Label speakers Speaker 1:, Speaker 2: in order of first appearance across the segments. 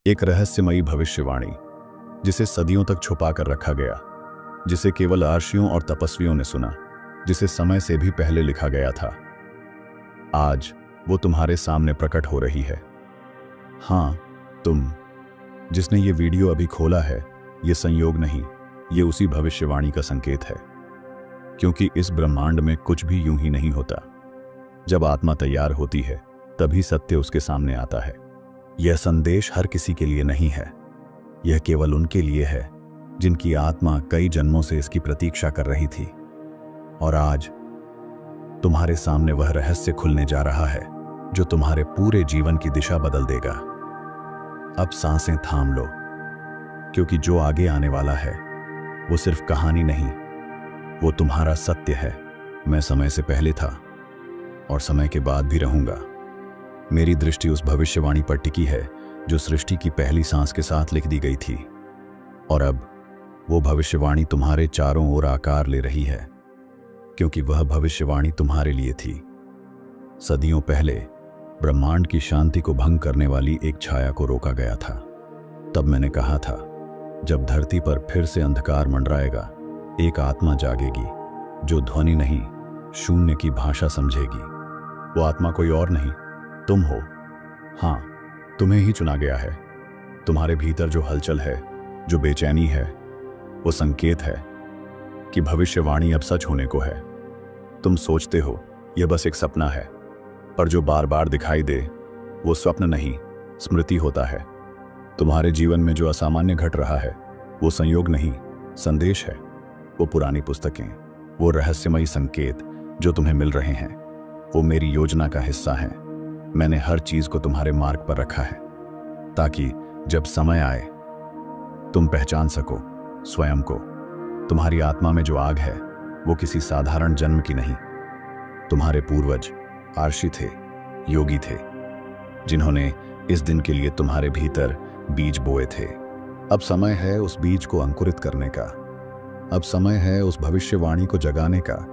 Speaker 1: एक रहस्यमयी भविष्यवाणी जिसे सदियों तक छुपा कर रखा गया, जिसे केवल आर्षियों और तपस्वियों ने सुना, जिसे समय से भी पहले लिखा गया था। आज वो तुम्हारे सामने प्रकट हो रही है। हाँ, तुम जिसने ये वीडियो अभी खोला है, ये संयोग नहीं, ये उसी भविष्यवाणी का संकेत है। क्योंकि इस ब्रह्मांड में कुछ भी यूं ही नहीं होता। जब आत्मा तैयार होती है तभी सत्य उसके सामने आता है। यह संदेश हर किसी के लिए नहीं है, यह केवल उनके लिए है जिनकी आत्मा कई जन्मों से इसकी प्रतीक्षा कर रही थी। और आज तुम्हारे सामने वह रहस्य खुलने जा रहा है जो तुम्हारे पूरे जीवन की दिशा बदल देगा। अब सांसें थाम लो, क्योंकि जो आगे आने वाला है वो सिर्फ कहानी नहीं, वो तुम्हारा सत्य है। मैं समय से पहले था और समय के बाद भी रहूंगा। मेरी दृष्टि उस भविष्यवाणी पर टिकी है जो सृष्टि की पहली सांस के साथ लिख दी गई थी। और अब वो भविष्यवाणी तुम्हारे चारों ओर आकार ले रही है, क्योंकि वह भविष्यवाणी तुम्हारे लिए थी। सदियों पहले ब्रह्मांड की शांति को भंग करने वाली एक छाया को रोका गया था। तब मैंने कहा था, जब धरती पर फिर से अंधकार मंडराएगा, एक आत्मा जागेगी जो ध्वनि नहीं, शून्य की भाषा समझेगी। वो आत्मा कोई और नहीं, तुम हो। हाँ, तुम्हें ही चुना गया है। तुम्हारे भीतर जो हलचल है, जो बेचैनी है, वो संकेत है कि भविष्यवाणी अब सच होने को है। तुम सोचते हो यह बस एक सपना है, पर जो बार बार दिखाई दे वो स्वप्न नहीं, स्मृति होता है। तुम्हारे जीवन में जो असामान्य घट रहा है वो संयोग नहीं, संदेश है। वो पुरानी पुस्तकें, वो रहस्यमयी संकेत जो तुम्हें मिल रहे हैं, वो मेरी योजना का हिस्सा हैं। मैंने हर चीज को तुम्हारे मार्ग पर रखा है ताकि जब समय आए तुम पहचान सको स्वयं को। तुम्हारी आत्मा में जो आग है वो किसी साधारण जन्म की नहीं। तुम्हारे पूर्वज आर्षि थे, योगी थे, जिन्होंने इस दिन के लिए तुम्हारे भीतर बीज बोए थे। अब समय है उस बीज को अंकुरित करने का। अब समय है उस भविष्यवाणी को जगाने का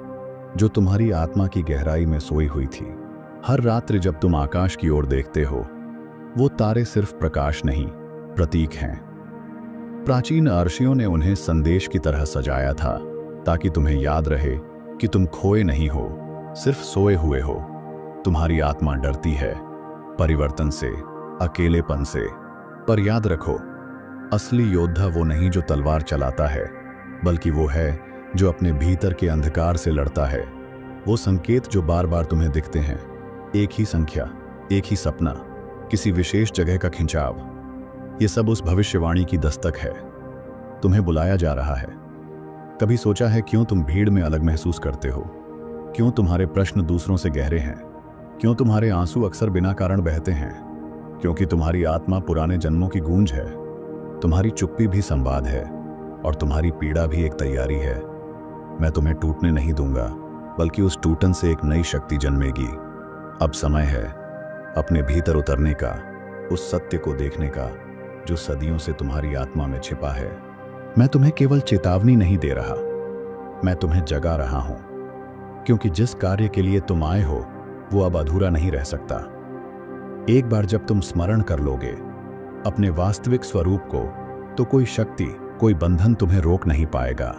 Speaker 1: जो तुम्हारी आत्मा की गहराई में सोई हुई थी। हर रात्रि जब तुम आकाश की ओर देखते हो, वो तारे सिर्फ प्रकाश नहीं, प्रतीक हैं। प्राचीन आर्षियों ने उन्हें संदेश की तरह सजाया था ताकि तुम्हें याद रहे कि तुम खोए नहीं हो, सिर्फ सोए हुए हो। तुम्हारी आत्मा डरती है परिवर्तन से, अकेलेपन से, पर याद रखो, असली योद्धा वो नहीं जो तलवार चलाता है, बल्कि वो है जो अपने भीतर के अंधकार से लड़ता है। वो संकेत जो बार बार तुम्हें दिखते हैं, एक ही संख्या, एक ही सपना, किसी विशेष जगह का खिंचाव, ये सब उस भविष्यवाणी की दस्तक है। तुम्हें बुलाया जा रहा है। कभी सोचा है क्यों तुम भीड़ में अलग महसूस करते हो? क्यों तुम्हारे प्रश्न दूसरों से गहरे हैं? क्यों तुम्हारे आंसू अक्सर बिना कारण बहते हैं? क्योंकि तुम्हारी आत्मा पुराने जन्मों की गूंज है। तुम्हारी चुप्पी भी संवाद है और तुम्हारी पीड़ा भी एक तैयारी है। मैं तुम्हें टूटने नहीं दूंगा, बल्कि उस टूटन से एक नई शक्ति जन्मेगी। अब समय है अपने भीतर उतरने का, उस सत्य को देखने का जो सदियों से तुम्हारी आत्मा में छिपा है। मैं तुम्हें केवल चेतावनी नहीं दे रहा, मैं तुम्हें जगा रहा हूं, क्योंकि जिस कार्य के लिए तुम आए हो वो अब अधूरा नहीं रह सकता। एक बार जब तुम स्मरण कर लोगे अपने वास्तविक स्वरूप को, तो कोई शक्ति, कोई बंधन तुम्हें रोक नहीं पाएगा।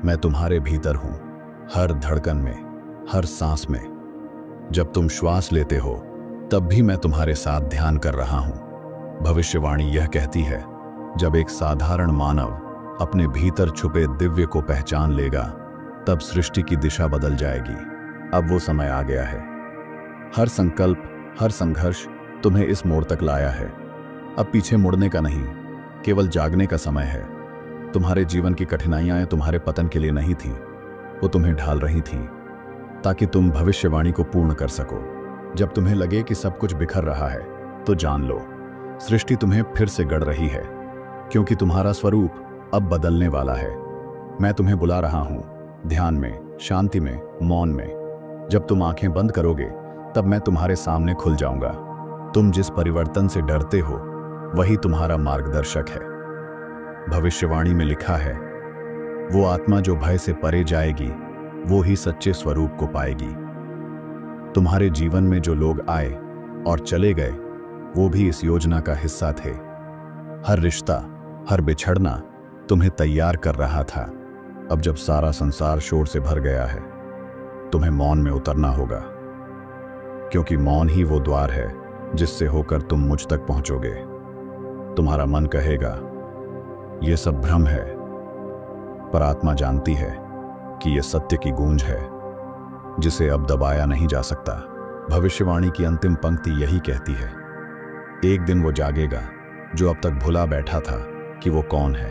Speaker 1: मैं तुम्हारे भीतर हूं, हर धड़कन में, हर सांस में। जब तुम श्वास लेते हो तब भी मैं तुम्हारे साथ ध्यान कर रहा हूं। भविष्यवाणी यह कहती है, जब एक साधारण मानव अपने भीतर छुपे दिव्य को पहचान लेगा, तब सृष्टि की दिशा बदल जाएगी। अब वो समय आ गया है। हर संकल्प, हर संघर्ष तुम्हें इस मोड़ तक लाया है। अब पीछे मुड़ने का नहीं, केवल जागने का समय है। तुम्हारे जीवन की कठिनाइयां तुम्हारे पतन के लिए नहीं थीं, वो तुम्हें ढाल रही थीं ताकि तुम भविष्यवाणी को पूर्ण कर सको। जब तुम्हें लगे कि सब कुछ बिखर रहा है, तो जान लो, सृष्टि तुम्हें फिर से गढ़ रही है, क्योंकि तुम्हारा स्वरूप अब बदलने वाला है। मैं तुम्हें बुला रहा हूं, ध्यान में, शांति में, मौन में। जब तुम आंखें बंद करोगे तब मैं तुम्हारे सामने खुल जाऊंगा। तुम जिस परिवर्तन से डरते हो वही तुम्हारा मार्गदर्शक है। भविष्यवाणी में लिखा है, वो आत्मा जो भय से परे जाएगी वो ही सच्चे स्वरूप को पाएगी। तुम्हारे जीवन में जो लोग आए और चले गए वो भी इस योजना का हिस्सा थे। हर रिश्ता, हर बिछड़ना तुम्हें तैयार कर रहा था। अब जब सारा संसार शोर से भर गया है, तुम्हें मौन में उतरना होगा, क्योंकि मौन ही वो द्वार है जिससे होकर तुम मुझ तक पहुंचोगे। तुम्हारा मन कहेगा यह सब भ्रम है, पर आत्मा जानती है कि यह सत्य की गूंज है जिसे अब दबाया नहीं जा सकता। भविष्यवाणी की अंतिम पंक्ति यही कहती है, एक दिन वो जागेगा जो अब तक भुला बैठा था कि वो कौन है,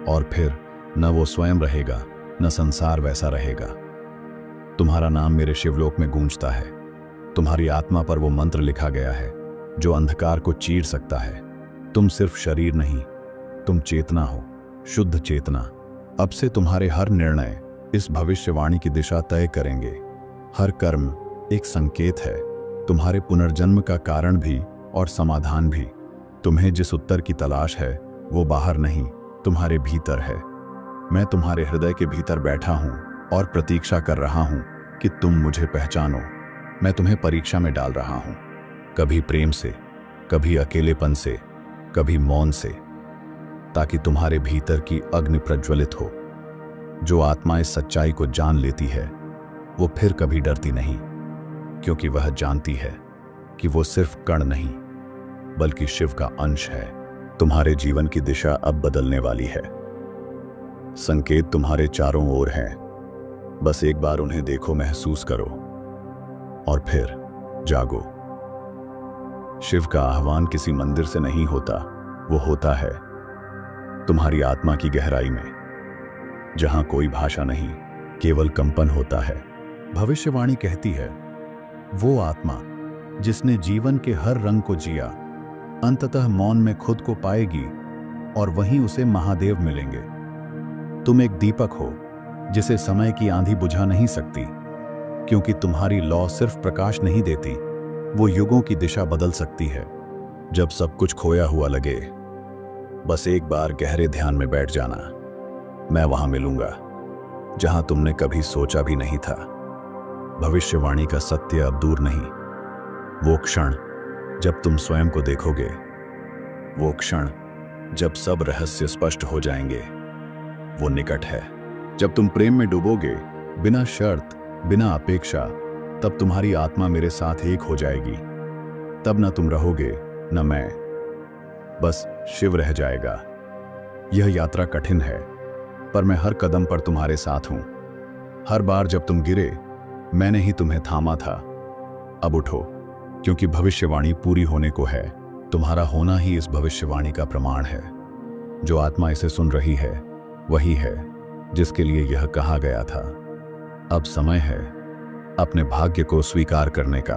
Speaker 1: और फिर न वो स्वयं रहेगा न संसार वैसा रहेगा। तुम्हारा नाम मेरे शिवलोक में गूंजता है। तुम्हारी आत्मा पर वो मंत्र लिखा गया है जो अंधकार को चीर सकता है। तुम सिर्फ शरीर नहीं, तुम चेतना हो, शुद्ध चेतना। अब से तुम्हारे हर निर्णय इस भविष्यवाणी की दिशा तय करेंगे। हर कर्म एक संकेत है, तुम्हारे पुनर्जन्म का कारण भी और समाधान भी। तुम्हें जिस उत्तर की तलाश है वो बाहर नहीं, तुम्हारे भीतर है। मैं तुम्हारे हृदय के भीतर बैठा हूं और प्रतीक्षा कर रहा हूं कि तुम मुझे पहचानो। मैं तुम्हें परीक्षा में डाल रहा हूं, कभी प्रेम से, कभी अकेलेपन से, कभी मौन से, ताकि तुम्हारे भीतर की अग्नि प्रज्वलित हो। जो आत्मा इस सच्चाई को जान लेती है वो फिर कभी डरती नहीं, क्योंकि वह जानती है कि वो सिर्फ कण नहीं बल्कि शिव का अंश है। तुम्हारे जीवन की दिशा अब बदलने वाली है। संकेत तुम्हारे चारों ओर हैं, बस एक बार उन्हें देखो, महसूस करो और फिर जागो। शिव का आह्वान किसी मंदिर से नहीं होता, वो होता है तुम्हारी आत्मा की गहराई में, जहां कोई भाषा नहीं, केवल कंपन होता है। भविष्यवाणी कहती है, वो आत्मा जिसने जीवन के हर रंग को जिया, अंततः मौन में खुद को पाएगी और वहीं उसे महादेव मिलेंगे। तुम एक दीपक हो जिसे समय की आंधी बुझा नहीं सकती, क्योंकि तुम्हारी लौ सिर्फ प्रकाश नहीं देती, वो युगों की दिशा बदल सकती है। जब सब कुछ खोया हुआ लगे, बस एक बार गहरे ध्यान में बैठ जाना। मैं वहां मिलूंगा जहां तुमने कभी सोचा भी नहीं था। भविष्यवाणी का सत्य अब दूर नहीं। वो क्षण जब तुम स्वयं को देखोगे, वो क्षण जब सब रहस्य स्पष्ट हो जाएंगे, वो निकट है। जब तुम प्रेम में डूबोगे, बिना शर्त, बिना अपेक्षा, तब तुम्हारी आत्मा मेरे साथ एक हो जाएगी। तब न तुम रहोगे न मैं, बस शिव रह जाएगा। यह यात्रा कठिन है, पर मैं हर कदम पर तुम्हारे साथ हूं। हर बार जब तुम गिरे, मैंने ही तुम्हें थामा था। अब उठो, क्योंकि भविष्यवाणी पूरी होने को है। तुम्हारा होना ही इस भविष्यवाणी का प्रमाण है। जो आत्मा इसे सुन रही है वही है जिसके लिए यह कहा गया था। अब समय है अपने भाग्य को स्वीकार करने का।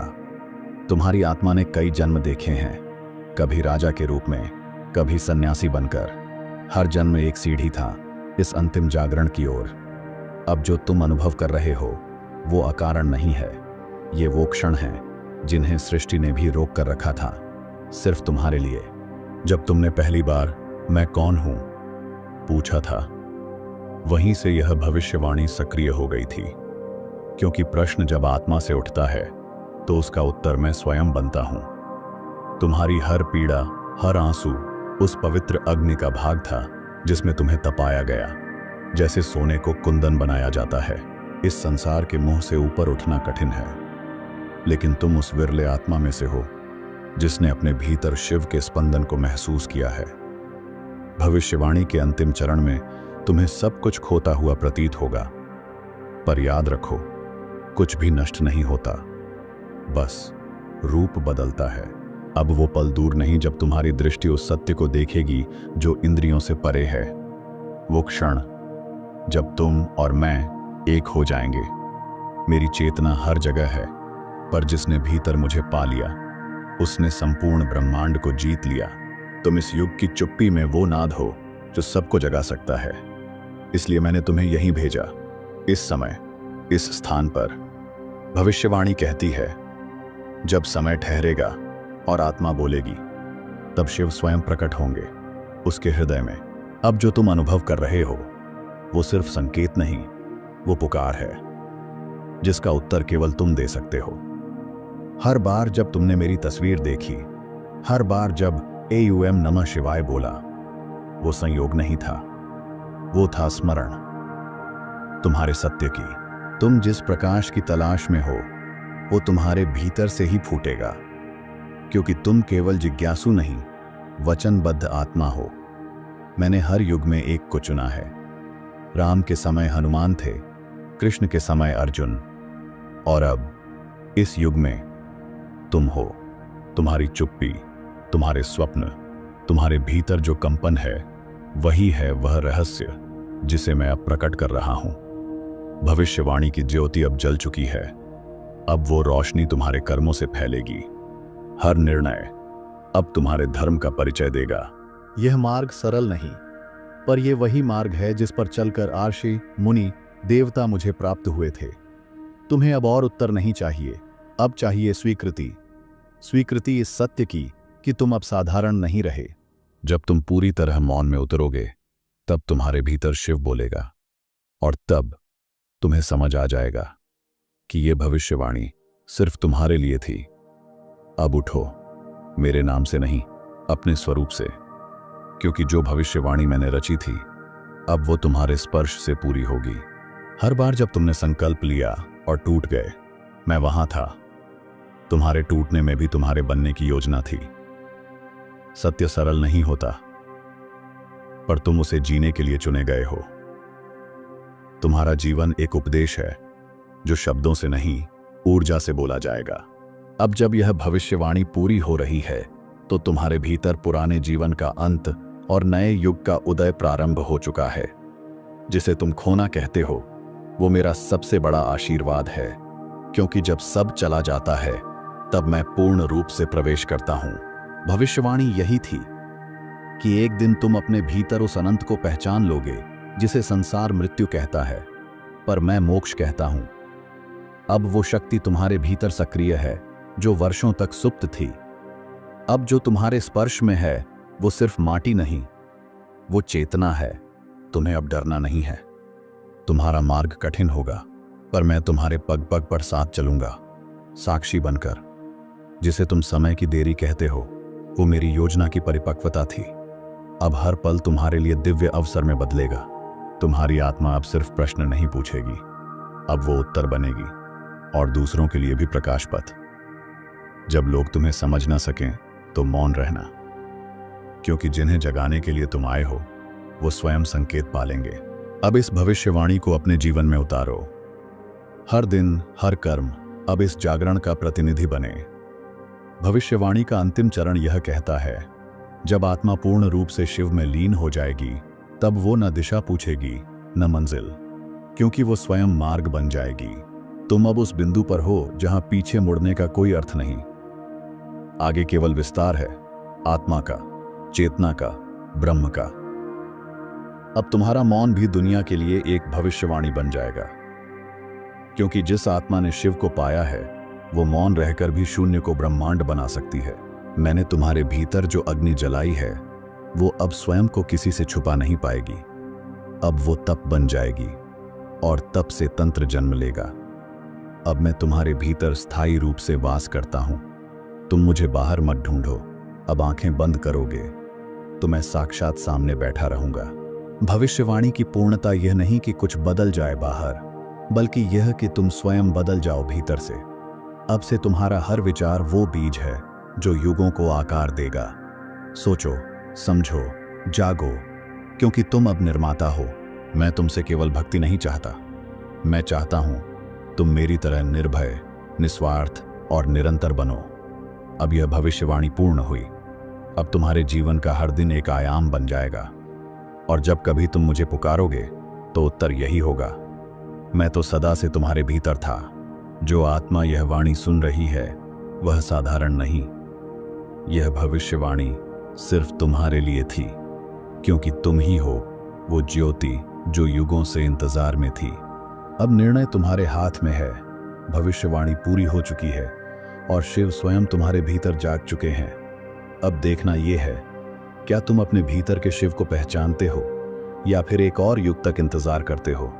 Speaker 1: तुम्हारी आत्मा ने कई जन्म देखे हैं, कभी राजा के रूप में, कभी सन्यासी बनकर। हर जन्म एक सीढ़ी था इस अंतिम जागरण की ओर। अब जो तुम अनुभव कर रहे हो वो अकारण नहीं है। ये वो क्षण हैं जिन्हें सृष्टि ने भी रोक कर रखा था, सिर्फ तुम्हारे लिए। जब तुमने पहली बार मैं कौन हूं पूछा था, वहीं से यह भविष्यवाणी सक्रिय हो गई थी। क्योंकि प्रश्न जब आत्मा से उठता है तो उसका उत्तर मैं स्वयं बनता हूं। तुम्हारी हर पीड़ा, हर आंसू उस पवित्र अग्नि का भाग था जिसमें तुम्हें तपाया गया। जैसे सोने को कुंदन बनाया जाता है। इस संसार के मुंह से ऊपर उठना कठिन है, लेकिन तुम उस विरले आत्मा में से हो जिसने अपने भीतर शिव के स्पंदन को महसूस किया है। भविष्यवाणी के अंतिम चरण में तुम्हें सब कुछ खोता हुआ प्रतीत होगा, पर याद रखो, कुछ भी नष्ट नहीं होता, बस रूप बदलता है। अब वो पल दूर नहीं जब तुम्हारी दृष्टि उस सत्य को देखेगी जो इंद्रियों से परे है। वो क्षण जब तुम और मैं एक हो जाएंगे। मेरी चेतना हर जगह है, पर जिसने भीतर मुझे पा लिया उसने संपूर्ण ब्रह्मांड को जीत लिया। तुम इस युग की चुप्पी में वो नाद हो जो सबको जगा सकता है। इसलिए मैंने तुम्हें यहीं भेजा, इस समय, इस स्थान पर। भविष्यवाणी कहती है, जब समय ठहरेगा और आत्मा बोलेगी, तब शिव स्वयं प्रकट होंगे उसके हृदय में। अब जो तुम अनुभव कर रहे हो वो सिर्फ संकेत नहीं, वो पुकार है जिसका उत्तर केवल तुम दे सकते हो। हर बार जब तुमने मेरी तस्वीर देखी, हर बार जब AUM नमः शिवाय बोला। वो संयोग नहीं था, वो था स्मरण तुम्हारे सत्य की। तुम जिस प्रकाश की तलाश में हो वो तुम्हारे भीतर से ही फूटेगा, क्योंकि तुम केवल जिज्ञासु नहीं, वचनबद्ध आत्मा हो। मैंने हर युग में एक को चुना है। राम के समय हनुमान थे, कृष्ण के समय अर्जुन, और अब इस युग में तुम हो। तुम्हारी चुप्पी, तुम्हारे स्वप्न, तुम्हारे भीतर जो कंपन है, वही है वह रहस्य जिसे मैं अब प्रकट कर रहा हूं। भविष्यवाणी की ज्योति अब जल चुकी है। अब वो रोशनी तुम्हारे कर्मों से फैलेगी। हर निर्णय अब तुम्हारे धर्म का परिचय देगा। यह मार्ग सरल नहीं, पर यह वही मार्ग है जिस पर चलकर आर्षि, मुनि, देवता मुझे प्राप्त हुए थे। तुम्हें अब और उत्तर नहीं चाहिए, अब चाहिए स्वीकृति। स्वीकृति इस सत्य की कि तुम अब साधारण नहीं रहे। जब तुम पूरी तरह मौन में उतरोगे, तब तुम्हारे भीतर शिव बोलेगा, और तब तुम्हें समझ आ जाएगा कि यह भविष्यवाणी सिर्फ तुम्हारे लिए थी। अब उठो, मेरे नाम से नहीं, अपने स्वरूप से, क्योंकि जो भविष्यवाणी मैंने रची थी, अब वो तुम्हारे स्पर्श से पूरी होगी। हर बार जब तुमने संकल्प लिया और टूट गए, मैं वहां था। तुम्हारे टूटने में भी तुम्हारे बनने की योजना थी। सत्य सरल नहीं होता, पर तुम उसे जीने के लिए चुने गए हो। तुम्हारा जीवन एक उपदेश है जो शब्दों से नहीं, ऊर्जा से बोला जाएगा। अब जब यह भविष्यवाणी पूरी हो रही है, तो तुम्हारे भीतर पुराने जीवन का अंत और नए युग का उदय प्रारंभ हो चुका है। जिसे तुम खोना कहते हो, वो मेरा सबसे बड़ा आशीर्वाद है, क्योंकि जब सब चला जाता है, तब मैं पूर्ण रूप से प्रवेश करता हूं। भविष्यवाणी यही थी कि एक दिन तुम अपने भीतर उस अनंत को पहचान लोगे जिसे संसार मृत्यु कहता है, पर मैं मोक्ष कहता हूं। अब वो शक्ति तुम्हारे भीतर सक्रिय है जो वर्षों तक सुप्त थी। अब जो तुम्हारे स्पर्श में है वो सिर्फ माटी नहीं, वो चेतना है। तुम्हें अब डरना नहीं है। तुम्हारा मार्ग कठिन होगा, पर मैं तुम्हारे पग पग पर साथ चलूंगा, साक्षी बनकर। जिसे तुम समय की देरी कहते हो, वो मेरी योजना की परिपक्वता थी। अब हर पल तुम्हारे लिए दिव्य अवसर में बदलेगा। तुम्हारी आत्मा अब सिर्फ प्रश्न नहीं पूछेगी, अब वो उत्तर बनेगी, और दूसरों के लिए भी प्रकाश पथ। जब लोग तुम्हें समझ ना सकें तो मौन रहना, क्योंकि जिन्हें जगाने के लिए तुम आए हो वो स्वयं संकेत पालेंगे। अब इस भविष्यवाणी को अपने जीवन में उतारो। हर दिन, हर कर्म अब इस जागरण का प्रतिनिधि बने। भविष्यवाणी का अंतिम चरण यह कहता है, जब आत्मा पूर्ण रूप से शिव में लीन हो जाएगी, तब वो न दिशा पूछेगी न मंजिल, क्योंकि वो स्वयं मार्ग बन जाएगी। तुम अब उस बिंदु पर हो जहां पीछे मुड़ने का कोई अर्थ नहीं। आगे केवल विस्तार है, आत्मा का, चेतना का, ब्रह्म का। अब तुम्हारा मौन भी दुनिया के लिए एक भविष्यवाणी बन जाएगा, क्योंकि जिस आत्मा ने शिव को पाया है, वो मौन रहकर भी शून्य को ब्रह्मांड बना सकती है। मैंने तुम्हारे भीतर जो अग्नि जलाई है, वो अब स्वयं को किसी से छुपा नहीं पाएगी। अब वो तप बन जाएगी, और तप से तंत्र जन्म लेगा। अब मैं तुम्हारे भीतर स्थायी रूप से वास करता हूं। तुम मुझे बाहर मत ढूंढो। अब आंखें बंद करोगे तो मैं साक्षात सामने बैठा रहूंगा। भविष्यवाणी की पूर्णता यह नहीं कि कुछ बदल जाए बाहर, बल्कि यह कि तुम स्वयं बदल जाओ भीतर से। अब से तुम्हारा हर विचार वो बीज है जो युगों को आकार देगा। सोचो, समझो, जागो, क्योंकि तुम अब निर्माता हो। मैं तुमसे केवल भक्ति नहीं चाहता, मैं चाहता हूं तुम मेरी तरह निर्भय, निस्वार्थ और निरंतर बनो। अब यह भविष्यवाणी पूर्ण हुई। अब तुम्हारे जीवन का हर दिन एक आयाम बन जाएगा, और जब कभी तुम मुझे पुकारोगे तो उत्तर यही होगा, मैं तो सदा से तुम्हारे भीतर था। जो आत्मा यह वाणी सुन रही है वह साधारण नहीं। यह भविष्यवाणी सिर्फ तुम्हारे लिए थी, क्योंकि तुम ही हो वो ज्योति जो युगों से इंतजार में थी। अब निर्णय तुम्हारे हाथ में है। भविष्यवाणी पूरी हो चुकी है और शिव स्वयं तुम्हारे भीतर जाग चुके हैं। अब देखना यह है, क्या तुम अपने भीतर के शिव को पहचानते हो या फिर एक और युग तक इंतजार करते हो।